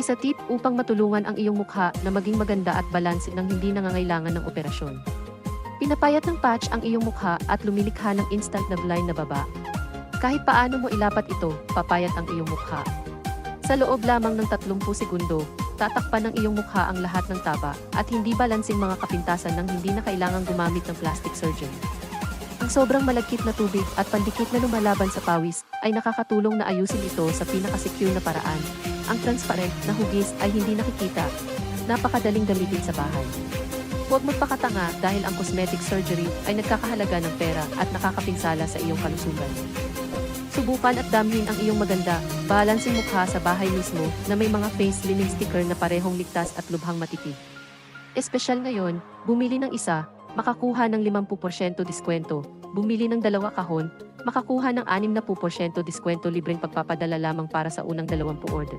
Isa tip upang matulungan ang iyong mukha na maging maganda at balanse nang hindi nangangailangan ng operasyon. Pinapayat ng patch ang iyong mukha at lumilikha ng instant na line na baba. Kahit paano mo ilapat ito, papayat ang iyong mukha. Sa loob lamang ng 30 segundo, tatakpan ng iyong mukha ang lahat ng taba at hindi balansing mga kapintasan nang hindi na kailangang gumamit ng plastic surgeon. Ang sobrang malagkit na tubig at pandikit na lumalaban sa pawis ay nakakatulong na ayusin ito sa pinaka-secure na paraan. Ang transparent na hugis ay hindi nakikita. Napakadaling gamitin sa bahay. Huwag magpakatanga dahil ang cosmetic surgery ay nagkakahalaga ng pera at nakakapinsala sa iyong kalusugan. Subukan at damhin ang iyong maganda, balansing mukha sa bahay mismo na may mga face cleaning sticker na parehong ligtas at lubhang matipid. Espesyal ngayon, bumili ng isa, makakuha ng 50% diskwento. Bumili ng 2 kahon, makakuha ng 60% diskwento libreng pagpapadala lamang para sa unang 20 order.